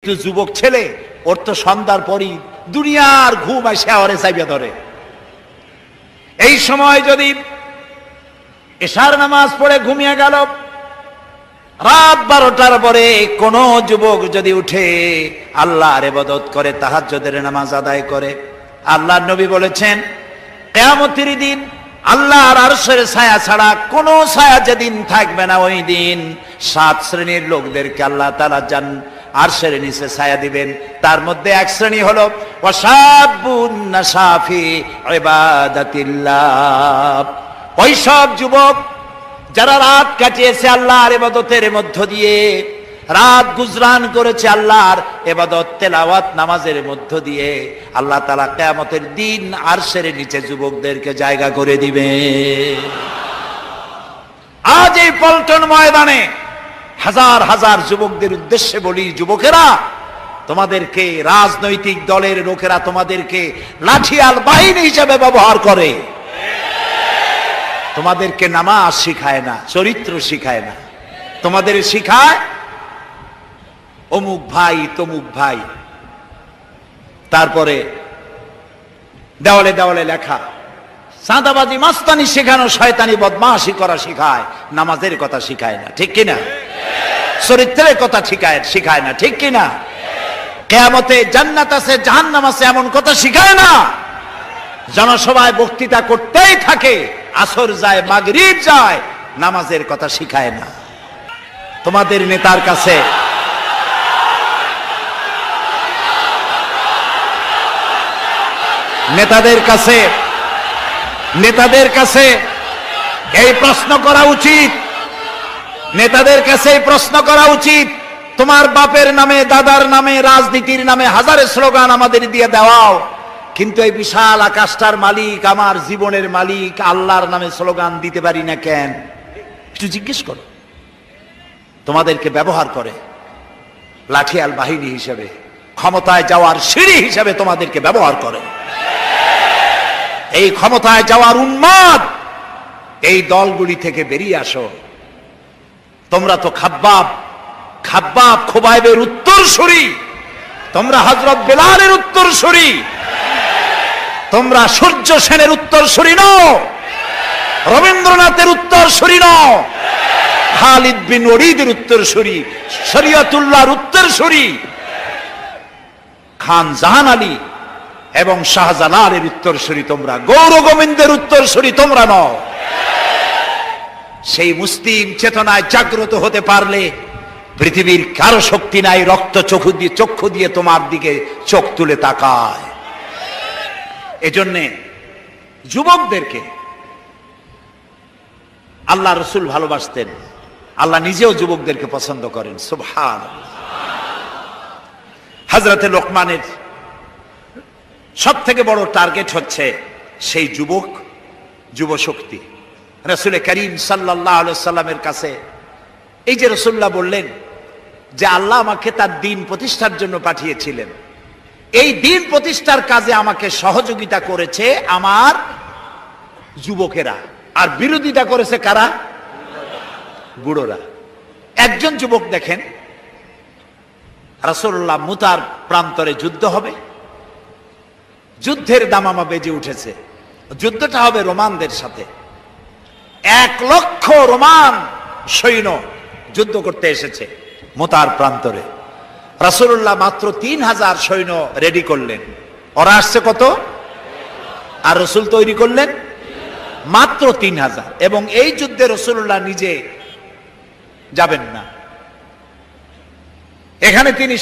যুবক ছেলে ওর তো সন্ধ্যার পরই দুনিয়ার ঘুম এসে ওরে চাইবে ধরে। এই সময় যদি এশার নামাজ পড়ে ঘুমিয়ে গেল, রাত 12টার পরে কোন যুবক যদি উঠে আল্লাহর ইবাদত করে, তাহাজ্জুদের নামাজ আদায় করে, আল্লাহর নবী বলেছেন কিয়ামতের দিন আল্লাহর আরশের ছায়া ছাড়া কোন ছায়া যেদিন থাকবে না, ওই দিন 7 শ্রেণীর লোকদেরকে আল্লাহ তাআলা আরশের নিচে ছায়া দিবেন। তার মধ্যে এক শ্রেণী হলো ওয়াশাবুন নাশাফি ইবাদাতিল্লাহ, ওই সব যুবক যারা রাত কাটিয়েছে আল্লাহর ইবাদতের মধ্য দিয়ে, রাত গুজরান করেছে আল্লাহর ইবাদত তেলাওয়াত নামাজের মধ্য দিয়ে। আল্লাহ তাআলা কিয়ামতের দিন আরশের নিচে যুবকদেরকে জায়গা করে দিবে। আজ এই পল্টন ময়দানে হাজার হাজার যুবকদের উদ্দেশ্যে বলি, যুবকেরা, তোমাদেরকে রাজনৈতিক দলের লোকেরা তোমাদেরকে লাঠিয়াল বাহিনী হিসেবে ব্যবহার করে, তোমাদেরকে নামাজ শিখায় না, চরিত্র শিখায় না, তোমাদের শিখায় অমুক ভাই তমুক ভাই, তারপরে দেওয়ালে দেওয়ালে লেখা চাঁদাবাজি মাস্তানি শেখানো, শয়তানি বদমাশি করা শিখায়, নামাজের কথা শিখায় না, ঠিক কিনা? চরিত্রের কথা শিখায় না, ঠিক কিনা? কিয়ামতে জান্নাত আছে জাহান্নাম আছে এমন কথা শিখায় না। জনসভায় বক্তৃতা করতেই থাকে, আসর যায় মাগরিব যায়, নামাজের কথা শিখায় না। তোমাদের নেতার কাছে নেতাদের কাছে এই প্রশ্ন করা উচিত, নেতাদের কাছে এই প্রশ্ন করা উচিত, তোমার বাপের নামে দাদার নামে রাজনীতির নামে হাজারে স্লোগান আমাদের দিয়ে দেওয়াও, কিন্তু এই বিশাল আকাশটার মালিক, আমার জীবনের মালিক আল্লাহর নামে স্লোগান দিতে পারি না কেন? একটু জিজ্ঞেস করো। তোমাদেরকে ব্যবহার করে লাঠিয়াল বাহিনী হিসেবে, ক্ষমতায় যাওয়ার সিঁড়ি হিসেবে তোমাদেরকে ব্যবহার করে। এই ক্ষমতায় যাওয়ার উন্মাদ এই দলগুলি থেকে বেরিয়ে আসো। তোমরা তো খাব্বাব খোবাইবের উত্তরসূরি, তোমরা হযরত বেলালের উত্তরসূরি, তোমরা সূর্য সেনের উত্তরসূরি নও, রবীন্দ্রনাথের উত্তরসূরি নও, খালিদ বিন ওলীদের উত্তরসূরি, শরীয়তুল্লাহর উত্তরসূরি, খান জাহান আলী এবং শাহজালালের উত্তরসূরি তোমরা, গৌর গোবিন্দের উত্তরসূরি তোমরা নও। সেই মুসলিম চেতনায় জাগ্রত হতে পারলে পৃথিবীর কারো শক্তি নাই রক্ত চক্ষু দিয়ে তোমার দিকে চোখ তুলে তাকায়। এজন্যে যুবকদেরকে আল্লাহ রসুল ভালোবাসতেন, আল্লাহ নিজেও যুবকদেরকে পছন্দ করেন। সুবহানাল্লাহ। হযরতে লোকমানের সব থেকে বড় টার্গেট হচ্ছে সেই যুবশক্তি। রাসূল করিম সাল্লাল্লাহু আলাইহি সাল্লামের কাছে এই যে রাসূলুল্লাহ বললেন যে আল্লাহ আমাকে তার দ্বীন প্রতিষ্ঠার জন্য পাঠিয়েছিলেন, এই দ্বীন প্রতিষ্ঠার কাজে আমাকে সহযোগিতা করেছে আমার যুবকেরা, আর বিরোধিতা করেছে কারা? বুড়োরা। একজন যুবক দেখেন, রাসূলুল্লাহ মুতার প্রান্তরে যুদ্ধ হবে, যুদ্ধের দামামা বেজে উঠেছে, যুদ্ধটা হবে রোমানদের সাথে। 1 লক্ষ রোমান সৈন্য যুদ্ধ করতে এসেছে মুতার প্রান্তরে। রাসূলুল্লাহ মাত্র 3000 সৈন্য রেডি করলেন, ওরা আসছে কত? আর রাসূল তৈরি করলেন মাত্র 3000, এবং এই যুদ্ধে রাসূলুল্লাহ নিজে যাবেন না, এখানে তিনি